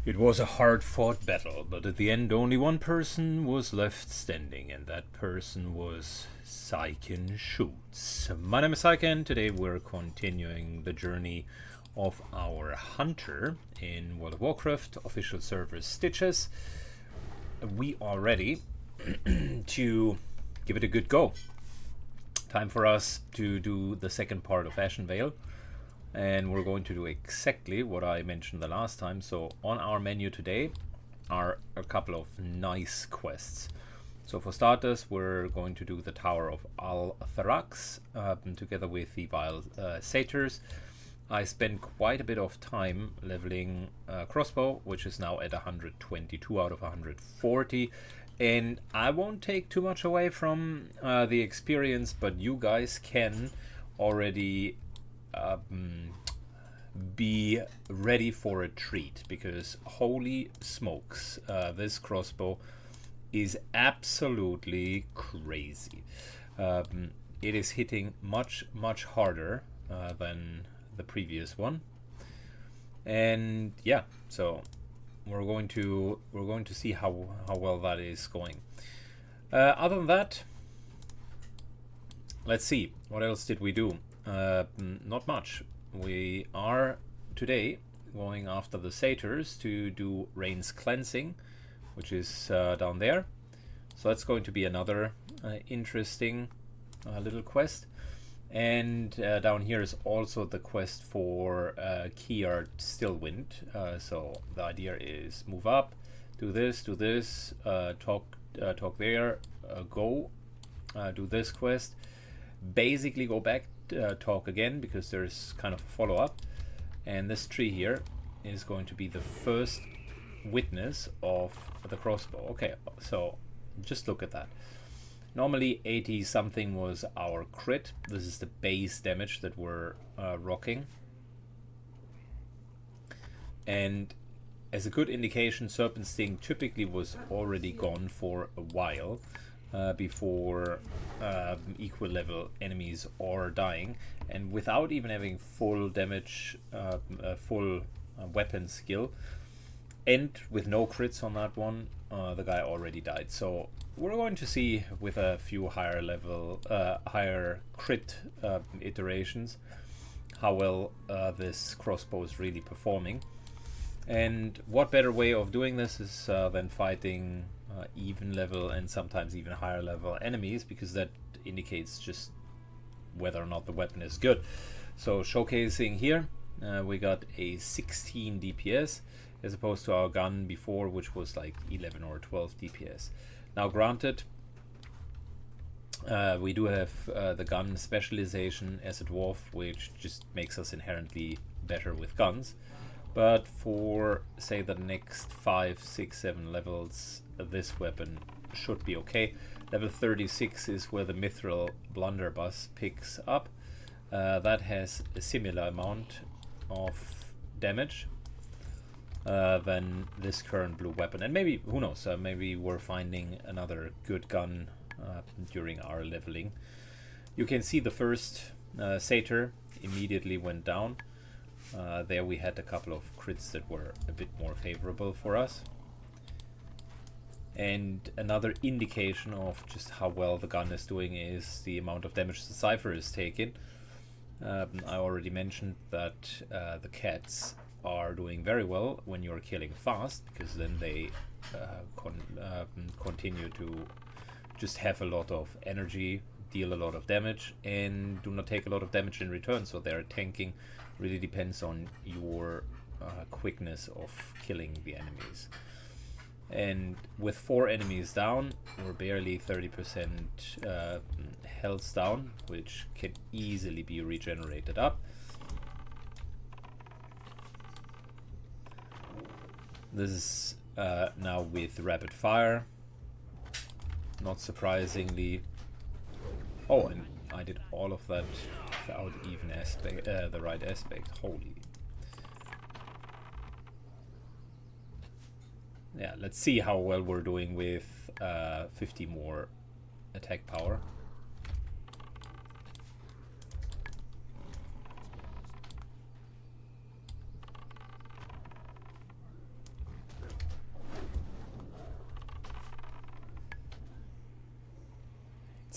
It was a hard-fought battle, but at the end only one person was left standing, and that person was Saiken Schutz. My name is Saiken. Today we're continuing the journey of our hunter in World of Warcraft, official server Stitches. We are ready to give it a good go. Time for us to do the second part of Ashenvale. And we're going to do exactly what I mentioned the last time. So on our menu today are a couple of nice quests. So for starters, we're going to do the Tower of Al-Tharax together with the Vile Satyrs. I spent quite a bit of time leveling crossbow, which is now at 122 out of 140. And I won't take too much away from the experience, but you guys can already be ready for a treat, because holy smokes, this crossbow is absolutely crazy. It is hitting much harder than the previous one, and yeah, so we're going to see how well that is going. Other than that, let's see, what else did we do? Not much. We are today going after the satyrs to do Rain's cleansing, which is down there. So that's going to be another interesting little quest. And down here is also the quest for Kiard Stillwind. So the idea is move up, do this, talk there, go, do this quest, basically go back, talk again, because there's kind of a follow-up. And this tree here is going to be the first witness of the crossbow. Okay, so just look at that. Normally 80 something was our crit. This is the base damage that we're rocking. And as a good indication, Serpent Sting typically was already gone for a while before equal level enemies are dying, and without even having full damage, full weapon skill, and with no crits on that one, the guy already died. So we're going to see with a few higher level, higher crit iterations how well this crossbow is really performing. And what better way of doing this is than fighting even level and sometimes even higher level enemies, because that indicates just whether or not the weapon is good. So showcasing here, we got a 16 DPS as opposed to our gun before, which was like 11 or 12 DPS. Now granted, we do have the gun specialization as a dwarf, which just makes us inherently better with guns. But for, say, the next 5, 6, 7 levels, this weapon should be okay. Level 36 is where the Mithril Blunderbuss picks up. That has a similar amount of damage than this current blue weapon. And maybe, who knows, maybe we're finding another good gun during our leveling. You can see the first satyr immediately went down. There we had a couple of crits that were a bit more favorable for us. And another indication of just how well the gun is doing is the amount of damage the Cypher is taking. I already mentioned that the cats are doing very well when you're killing fast, because then they continue to just have a lot of energy, deal a lot of damage, and do not take a lot of damage in return. So their tanking really depends on your quickness of killing the enemies. And with 4 enemies down, we're barely 30% health down, which can easily be regenerated up. This is now with rapid fire. Not surprisingly. Oh, and I did all of that without even the right aspect. Holy. Yeah, let's see how well we're doing with 50 more attack power.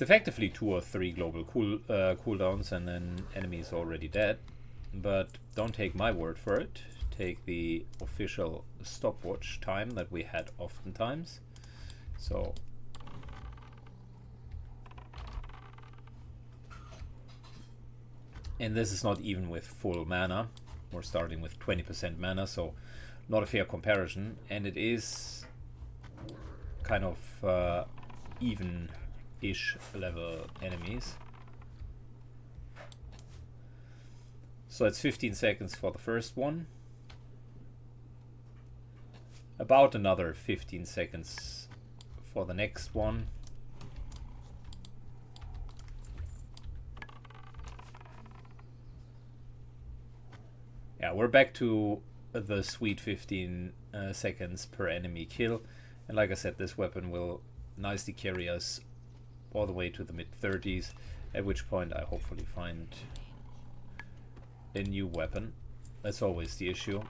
It's effectively 2 or 3 global cooldowns and then enemy is already dead. But don't take my word for it. Take the official stopwatch time that we had oftentimes. So and this is not even with full mana. We're starting with 20% mana, so not a fair comparison. And it is kind of even-ish level enemies. So it's 15 seconds for the first one. About another 15 seconds for the next one. Yeah, we're back to the sweet 15 seconds per enemy kill. And like I said, this weapon will nicely carry us all the way to the mid-30s, at which point I hopefully find a new weapon. That's always the issue.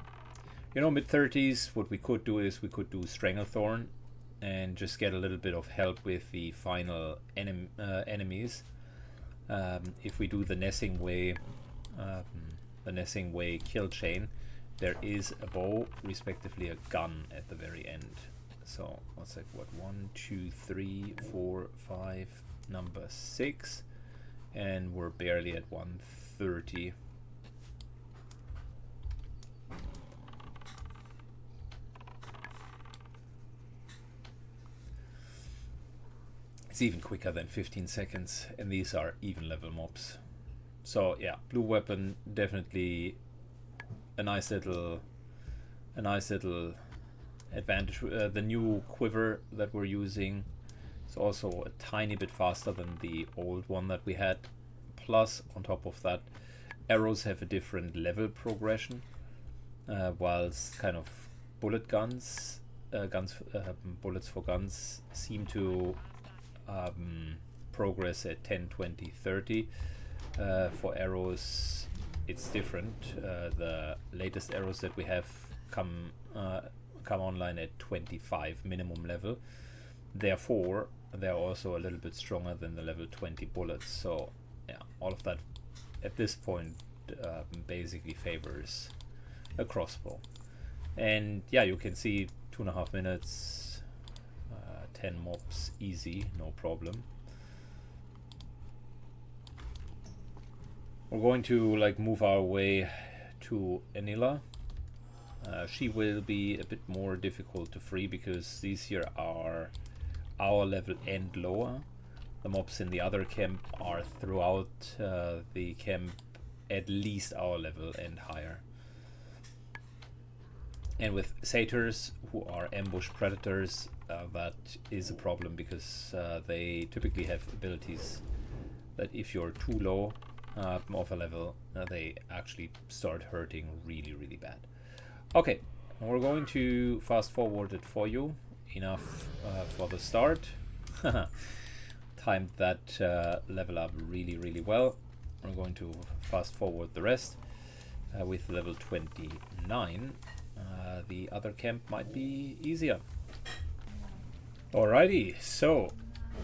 You know, mid-30s, what we could do is we could do Stranglethorn and just get a little bit of help with the final enemies. If we do the Nessing Way kill chain, there is a bow, respectively a gun at the very end. So what's like what 1, 2, 3, 4, 5, number 6, and we're barely at 130. It's even quicker than 15 seconds, and these are even level mobs. So yeah, blue weapon definitely a nice little advantage. The new quiver that we're using is also a tiny bit faster than the old one that we had. Plus, on top of that, arrows have a different level progression, whilst kind of bullets for guns seem to progress at 10, 20, 30. For arrows, it's different. The latest arrows that we have come online at 25 minimum level. Therefore, they're also a little bit stronger than the level 20 bullets. So, yeah, all of that at this point basically favors a crossbow. And yeah, you can see 2.5 minutes, 10 mobs, easy, no problem. We're going to like move our way to Anila. She will be a bit more difficult to free because these here are our level and lower. The mobs in the other camp are throughout the camp at least our level and higher. And with satyrs, who are ambush predators, that is a problem because they typically have abilities that if you're too low of a level, they actually start hurting really, really bad. Okay, we're going to fast forward it for you. Enough for the start. Timed that level up really, really well. We're going to fast forward the rest with level 29. The other camp might be easier. Alrighty, so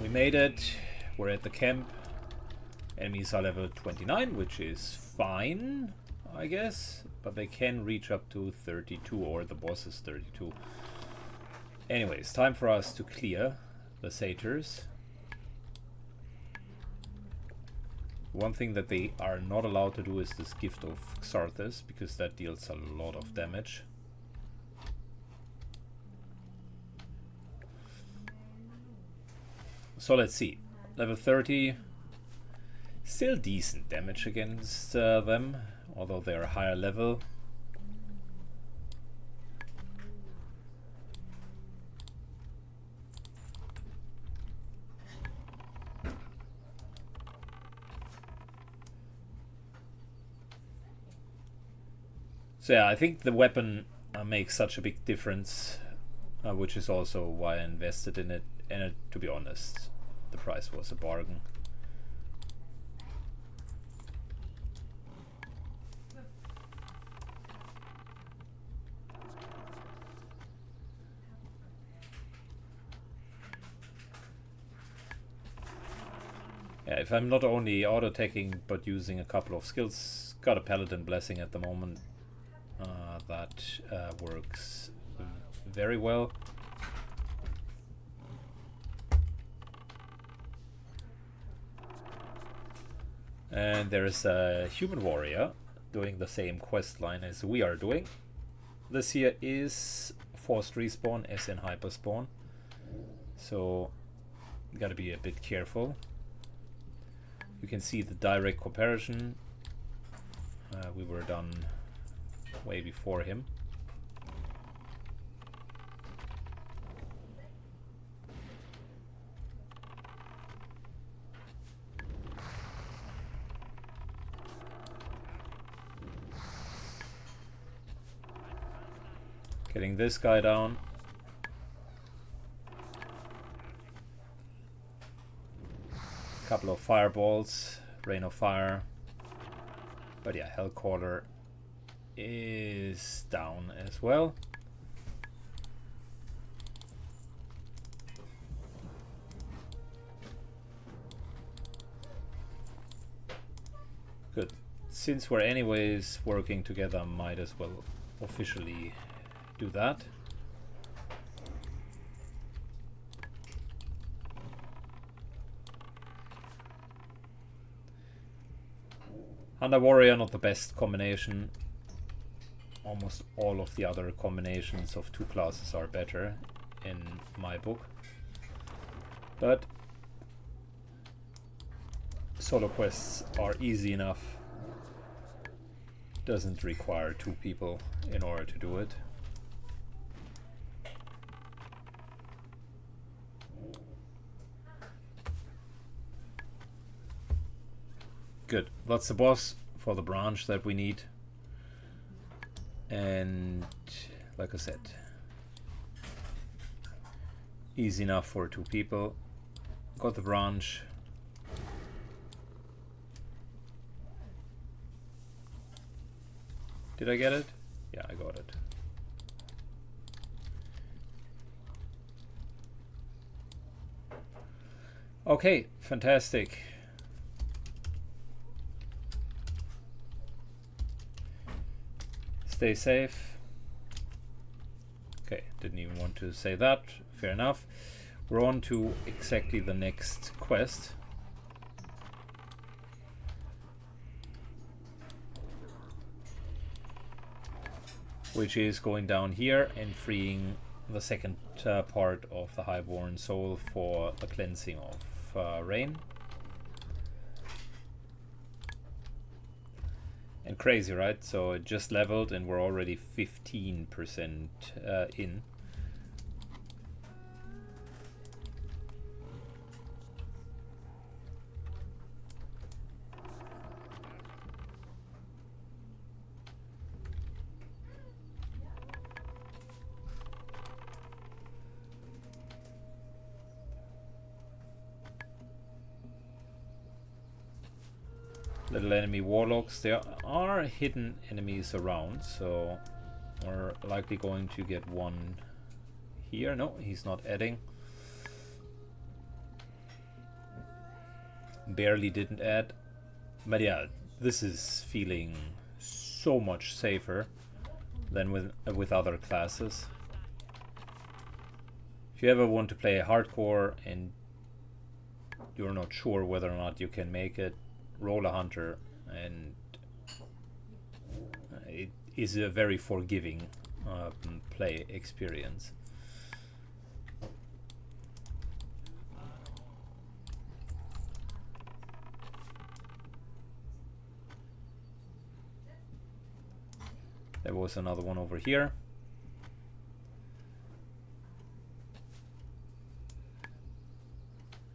we made it. We're at the camp. Enemies are level 29, which is fine, I guess, but they can reach up to 32, or the boss is 32. Anyways, time for us to clear the satyrs. One thing that they are not allowed to do is this Gift of Xarthas, because that deals a lot of damage. So let's see. Level 30. Still decent damage against them, although they are higher level. So yeah, I think the weapon makes such a big difference, which is also why I invested in it. And to be honest, the price was a bargain. Yeah, if I'm not only auto-attacking but using a couple of skills, got a Paladin Blessing at the moment. That works very well. And there's a human warrior doing the same quest line as we are doing. This here is forced respawn as in hyperspawn, so you gotta be a bit careful. You can see the direct comparison. We were done way before him. Getting this guy down. Couple of fireballs, rain of fire. But yeah, Hellcaller is down as well. Good. Since we're anyways working together, might as well officially do that. Hunter Warrior, not the best combination. Almost all of the other combinations of two classes are better in my book. But solo quests are easy enough. Doesn't require two people in order to do it. Good. That's the boss for the branch that we need. And like I said, easy enough for two people. Got the branch. Did I get it? Yeah, I got it. Okay, fantastic. Stay safe. Okay, didn't even want to say that. Fair enough. We're on to exactly the next quest. Which is going down here and freeing the second part of the Highborn Soul for the cleansing of rain. And crazy, right? So it just leveled and we're already 15% in. Little enemy warlocks. There are hidden enemies around, so we're likely going to get one here. No, he's not adding. Barely didn't add. But yeah, this is feeling so much safer than with other classes. If you ever want to play hardcore and you're not sure whether or not you can make it, roll a hunter, and it is a very forgiving play experience. There was another one over here.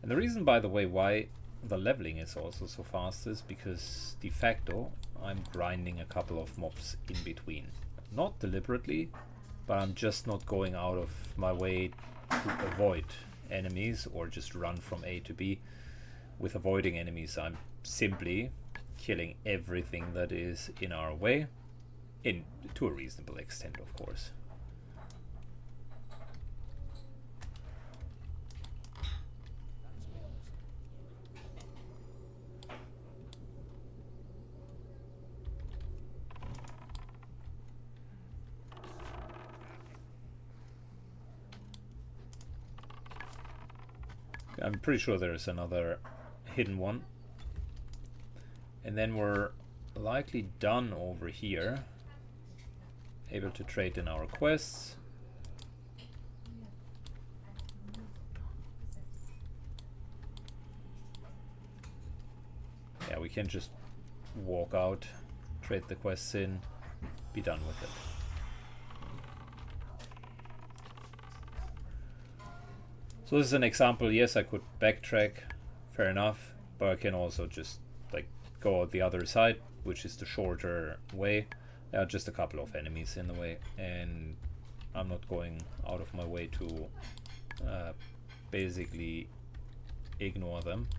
And the reason, by the way, why the leveling is also so fast is because de facto I'm grinding a couple of mobs in between. Not deliberately, but I'm just not going out of my way to avoid enemies or just run from A to B. With avoiding enemies, I'm simply killing everything that is in our way, to a reasonable extent, of course. I'm pretty sure there's another hidden one. And then we're likely done over here. Able to trade in our quests. Yeah, we can just walk out, trade the quests in, be done with it. So this is an example. Yes, I could backtrack, fair enough, but I can also just like go out the other side, which is the shorter way. There are just a couple of enemies in the way, and I'm not going out of my way to basically ignore them.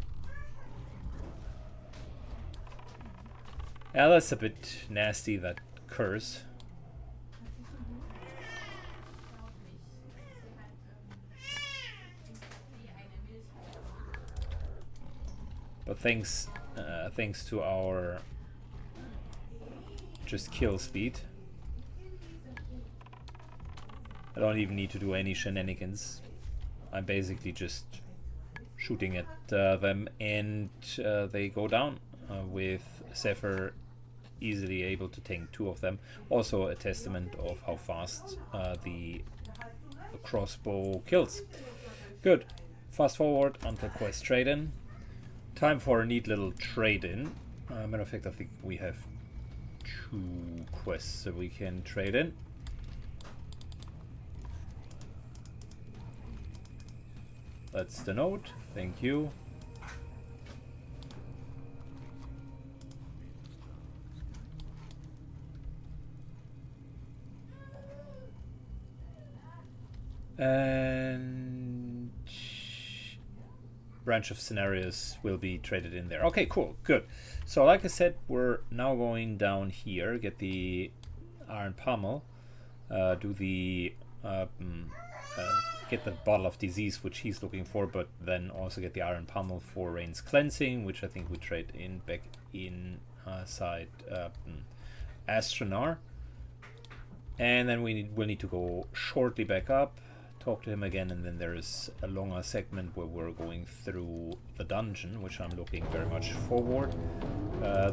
Yeah, that's a bit nasty, that curse. But thanks to our just kill speed, I don't even need to do any shenanigans. I'm basically just shooting at them, and they go down with Zephyr easily able to tank 2 of them. Also a testament of how fast the crossbow kills. Good. Fast forward until quest trade-in. Time for a neat little trade-in. Matter of fact, I think we have 2 quests that we can trade in. That's the note. Thank you. And branch of scenarios will be traded in there. Okay, cool, good. So like I said, we're now going down here, get the iron pommel, do the get the bottle of disease, which he's looking for, but then also get the iron pommel for Rain's cleansing, which I think we trade in back inside Astronar. And then we'll need to go shortly back up, talk to him again, and then there is a longer segment where we're going through the dungeon, which I'm looking very much forward.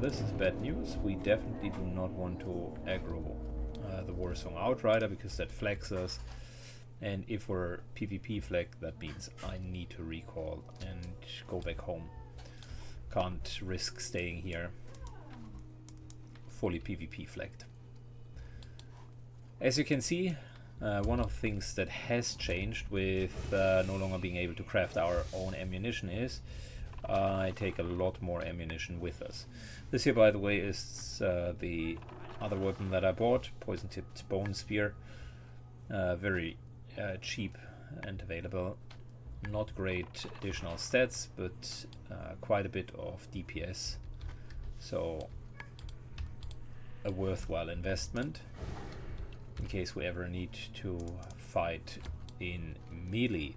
This is bad news. We definitely do not want to aggro the Warsong Outrider, because that flags us, and if we're PvP flagged, that means I need to recall and go back home. Can't risk staying here fully PvP flagged. As you can see, one of the things that has changed with no longer being able to craft our own ammunition is I take a lot more ammunition with us. This here, by the way, is the other weapon that I bought, poison-tipped bone spear. Very cheap and available. Not great additional stats, but quite a bit of DPS. So a worthwhile investment in case we ever need to fight in melee.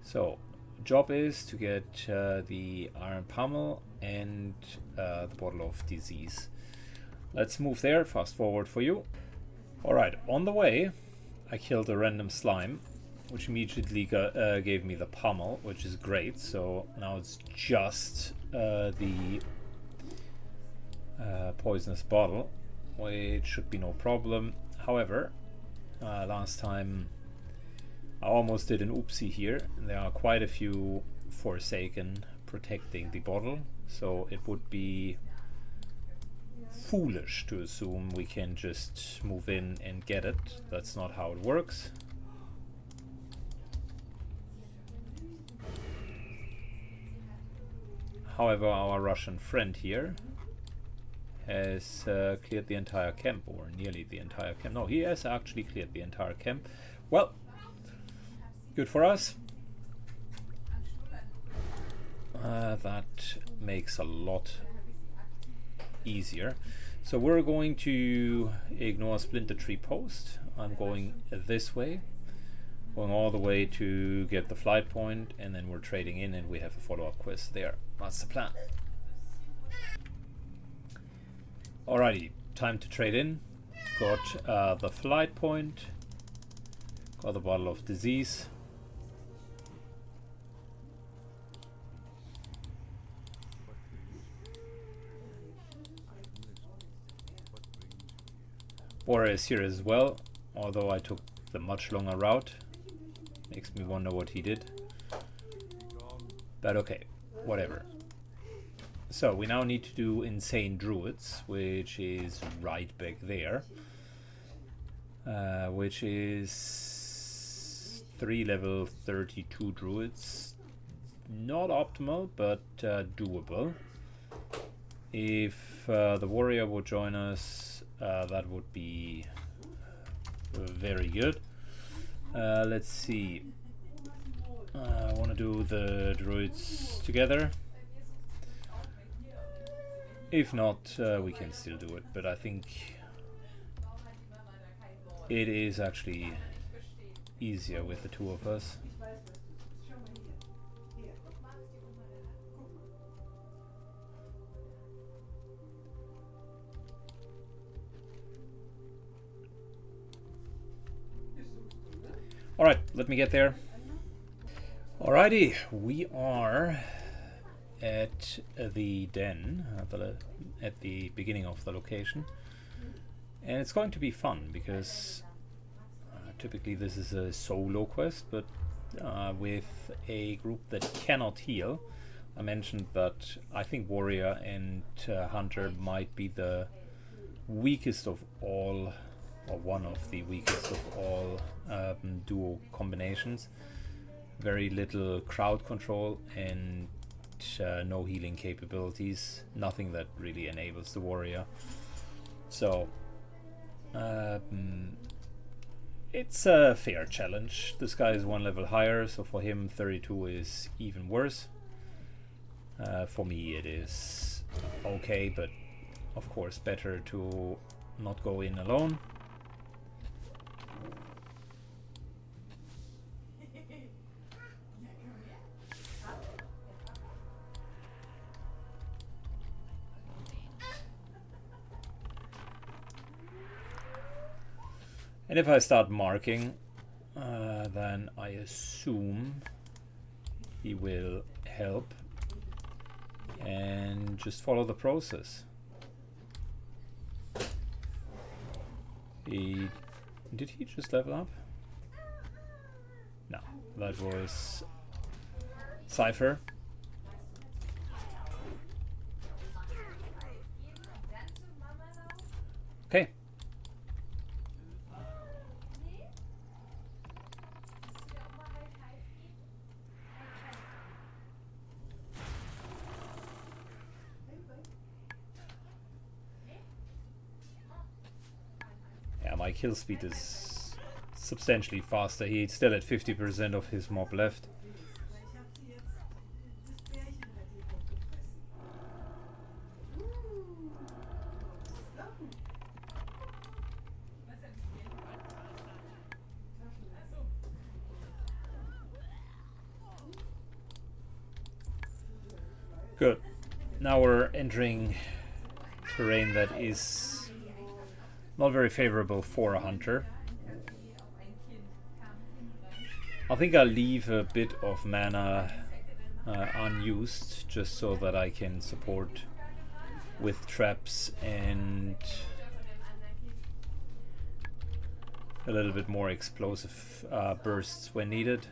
So job is to get the iron pommel and the bottle of disease. Let's move there. Fast forward for you. Alright, on the way I killed a random slime, which immediately gave me the pommel, which is great. So now it's just the poisonous bottle, which should be no problem. However, last time I almost did an oopsie here. There are quite a few Forsaken protecting the bottle, so it would be foolish to assume we can just move in and get it. That's not how it works. However, our Russian friend here has cleared the entire camp, or nearly the entire camp. No, he has actually cleared the entire camp. Well, good for us. That makes a lot easier. So we're going to ignore Splinter Tree Post. I'm going this way, going all the way to get the flight point, and then we're trading in and we have a follow-up quest there. That's the plan. Alrighty, time to trade in. Got the flight point, got the bottle of disease. Warrior is here as well, although I took the much longer route. Makes me wonder what he did. But okay, whatever. So we now need to do insane druids, which is right back there. Which is 3 level 32 druids. Not optimal, but doable. If the warrior would join us, that would be very good. Let's see. I want to do the druids together. If not, we can still do it, but I think it is actually easier with the two of us. Alright, let me get there. Alrighty, we are at the den, at the beginning of the location. And it's going to be fun, because typically this is a solo quest, but with a group that cannot heal. I mentioned that I think Warrior and Hunter might be the weakest of all, or one of the weakest of all duo combinations. Very little crowd control and no healing capabilities. Nothing that really enables the warrior. So it's a fair challenge. This guy is 1 level higher, so for him 32 is even worse. For me it is okay, but of course better to not go in alone. And if I start marking, then I assume he will help and just follow the process. Did he just level up? No, that was Cypher. Okay. My kill speed is substantially faster. He's still at 50% of his mob left. Good. Now we're entering terrain that is not very favorable for a hunter. I think I'll leave a bit of mana unused, just so that I can support with traps and a little bit more explosive bursts when needed.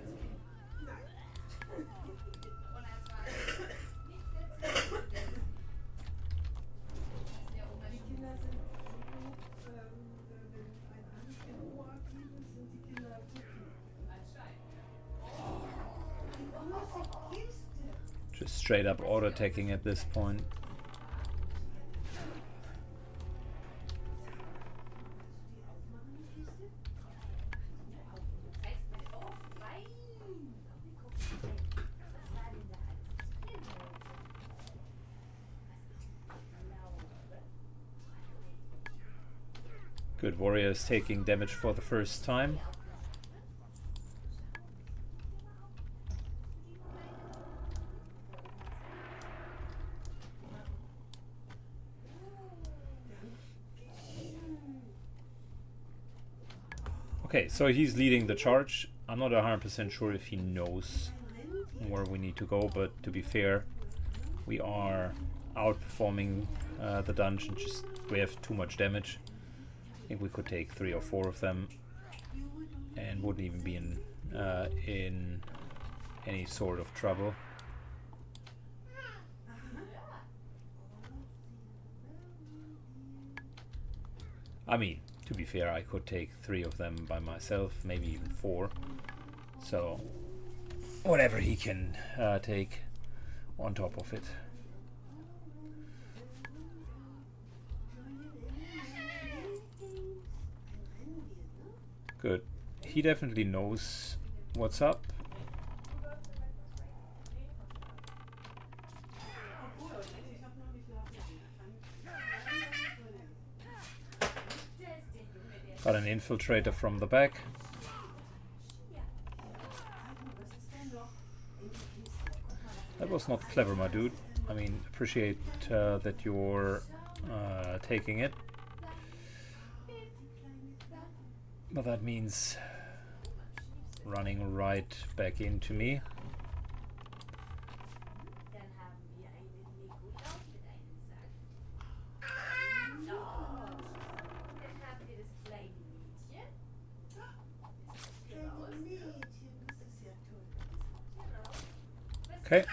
Just straight up auto-attacking at this point. Good, warrior is taking damage for the first time. Okay, so he's leading the charge. I'm not 100% sure if he knows where we need to go, but to be fair, we are outperforming the dungeon. Just we have too much damage. I think we could take 3 or 4 of them and wouldn't even be in any sort of trouble. I mean, to be fair, I could take 3 of them by myself, maybe even 4. So, whatever he can take on top of it. Good. He definitely knows what's up. Got an infiltrator from the back. That was not clever, my dude. I mean, appreciate that you're taking it. But that means running right back into me. Okay,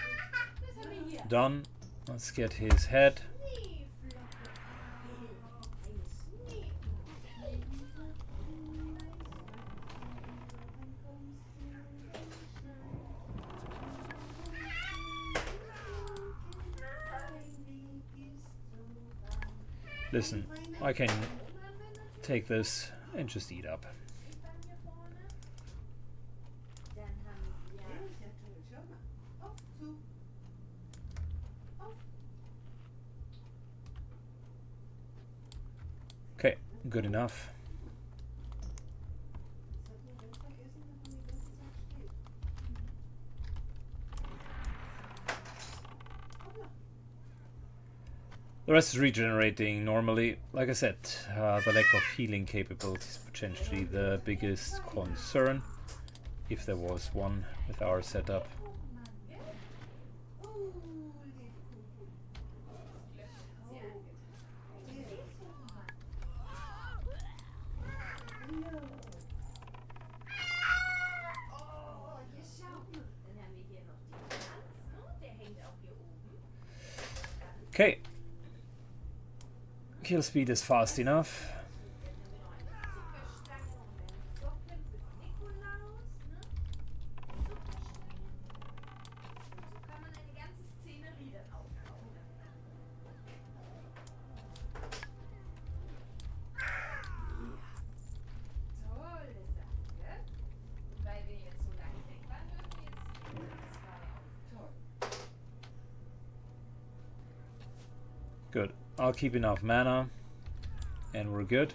done. Let's get his head. Listen, I can take this and just eat up. Okay, good enough. The rest is regenerating normally. Like I said, the lack of healing capabilities is potentially the biggest concern, if there was one with our setup. Okay. Kill speed is fast enough. Good. I'll keep enough mana and we're good.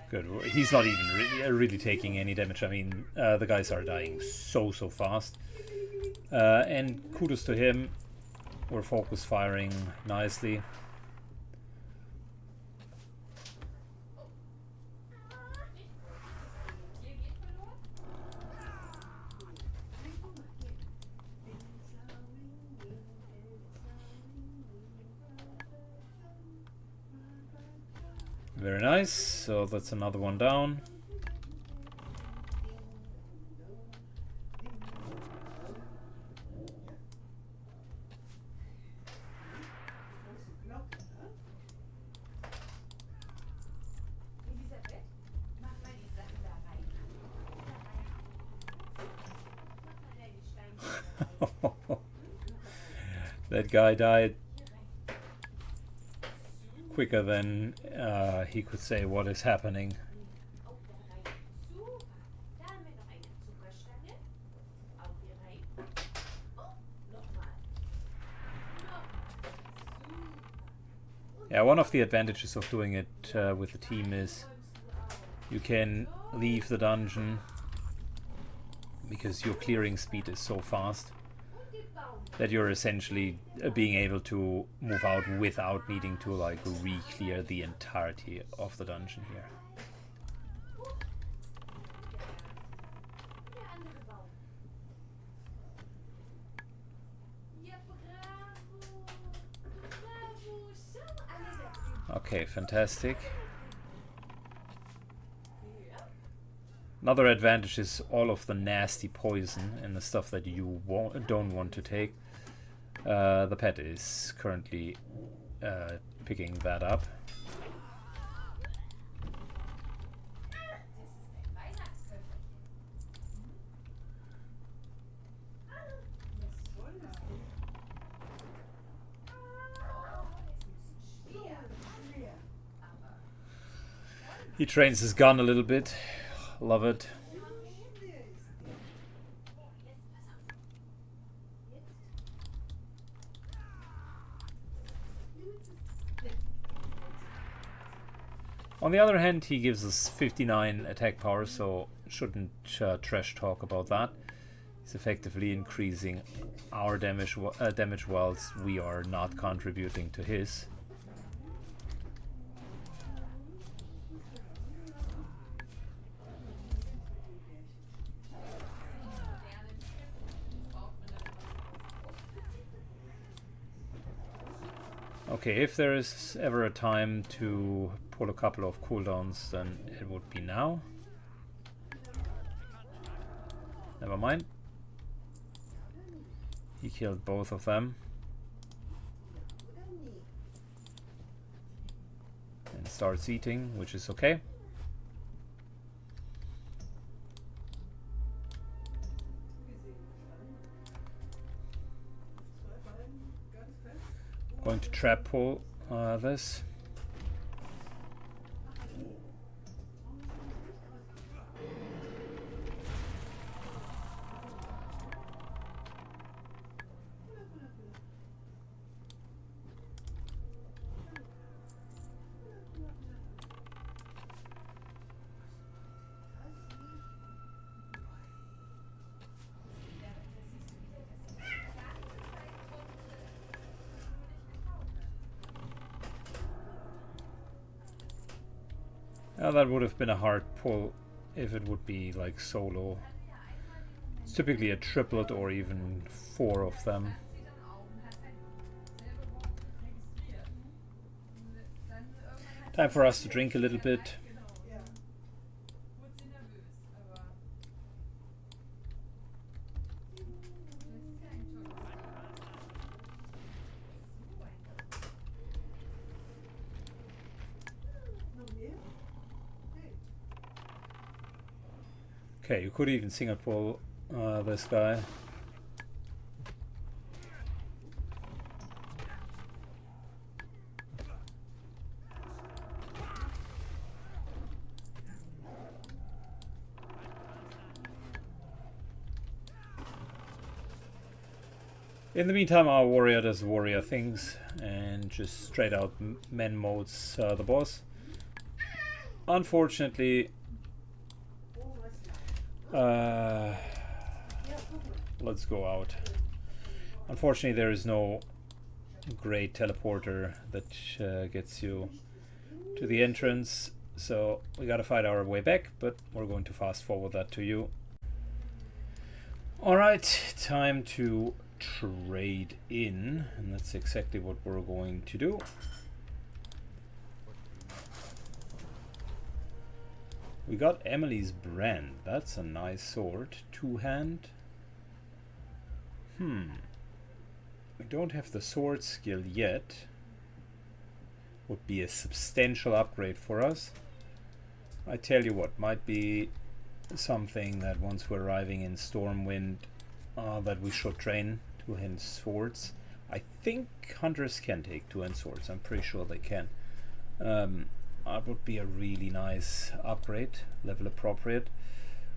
Good. He's not even really taking any damage. I mean, the guys are dying so fast. And kudos to him. We're focus firing nicely. Very nice, so that's another one down. That guy died quicker than he could say what is happening. Yeah, one of the advantages of doing it with the team is you can leave the dungeon because your clearing speed is so fast that you're essentially being able to move out without needing to like re-clear the entirety of the dungeon here. Okay, fantastic. Another advantage is all of the nasty poison and the stuff that you don't want to take. The pet is currently picking that up. He trains his gun a little bit. Love it. On the other hand, he gives us 59 attack power, so shouldn't trash talk about that. He's effectively increasing our damage whilst we are not contributing to his. Okay, if there is ever a time to pull a couple of cooldowns, then it would be now. Never mind. He killed both of them. And starts eating, which is okay. Going to trap pull this. That would have been a hard pull if it would be like solo. It's typically a triplet or even 4 of them. Time for us to drink a little bit. Okay, you could even single pull this guy. In the meantime, our warrior does warrior things and just straight out men modes the boss. Unfortunately, let's go out. Unfortunately, there is no great teleporter that gets you to the entrance, so we gotta fight our way back, but we're going to fast forward that to you. Alright, time to trade in, and that's exactly what we're going to do. We got Emily's brand. That's a nice sword. 2-hand. We don't have the sword skill yet. Would be a substantial upgrade for us. I tell you what, might be something that once we're arriving in Stormwind that we should train 2-hand swords. I think hunters can take 2-hand swords. I'm pretty sure they can. That would be a really nice upgrade, level appropriate.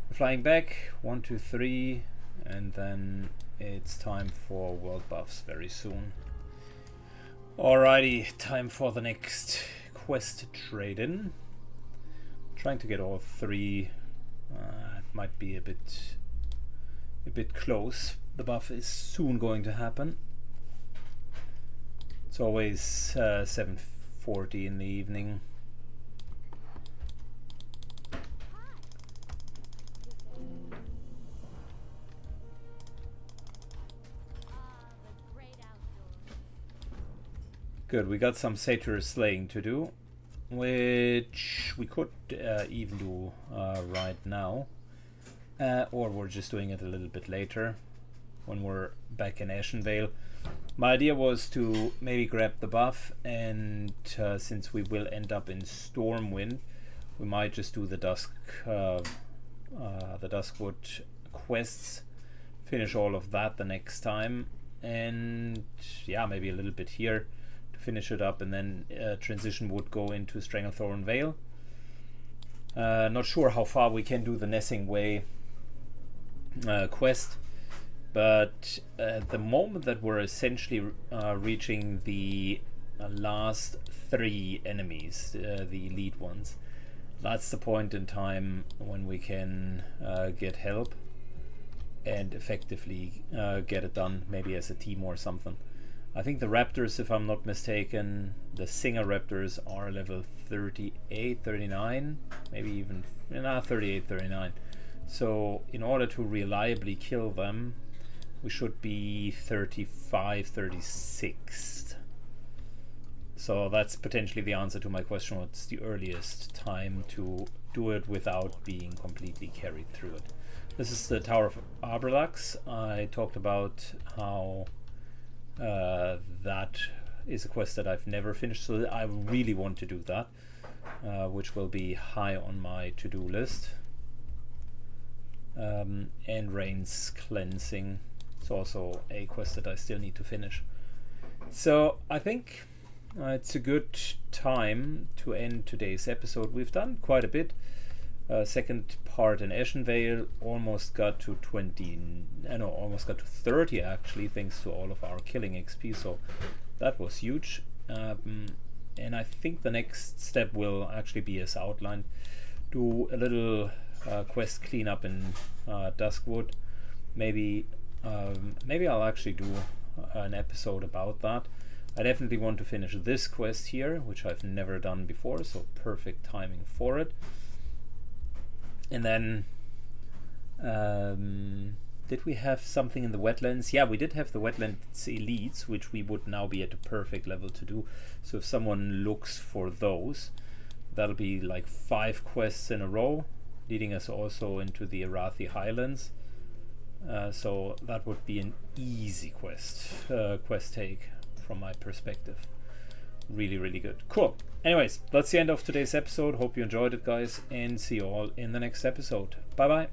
We're flying back, 1, 2, 3, and then it's time for world buffs very soon. Alrighty, time for the next quest trade-in. Trying to get all three. It might be a bit close. The buff is soon going to happen. It's always 7:40 in the evening. Good, we got some satyr slaying to do, which we could even do right now, or we're just doing it a little bit later when we're back in Ashenvale. My idea was to maybe grab the buff, and since we will end up in Stormwind, we might just do the Duskwood quests, finish all of that the next time, and yeah, maybe a little bit here to finish it up, and then transition would go into Stranglethorn Vale. Not sure how far we can do the Nessing Way quest, but at the moment that we're essentially reaching the last three enemies, the elite ones, that's the point in time when we can get help and effectively get it done, maybe as a team or something. I think the Raptors, if I'm not mistaken, the Singer Raptors are level 38, 39, maybe even 38, 39. So in order to reliably kill them, we should be 35, 36. So that's potentially the answer to my question: what's the earliest time to do it without being completely carried through it? This is the Tower of Abrelax. I talked about how that is a quest that I've never finished, so I really want to do that, which will be high on my to-do list. And Rain's Cleansing is also a quest that I still need to finish. So I think it's a good time to end today's episode. We've done quite a bit. Second part in Ashenvale, almost got to 30 actually, thanks to all of our killing XP, so that was huge. And I think the next step will actually be as outlined. Do a little quest cleanup in Duskwood. Maybe I'll actually do an episode about that. I definitely want to finish this quest here, which I've never done before, so perfect timing for it. And then did we have something in the wetlands? Yeah, we did have the wetlands elites, which we would now be at a perfect level to do. So if someone looks for those, that'll be like 5 quests in a row, leading us also into the Arathi Highlands. So that would be an easy quest take from my perspective. Really, really good. Cool. Anyways, that's the end of today's episode. Hope you enjoyed it, guys, and see you all in the next episode. Bye bye.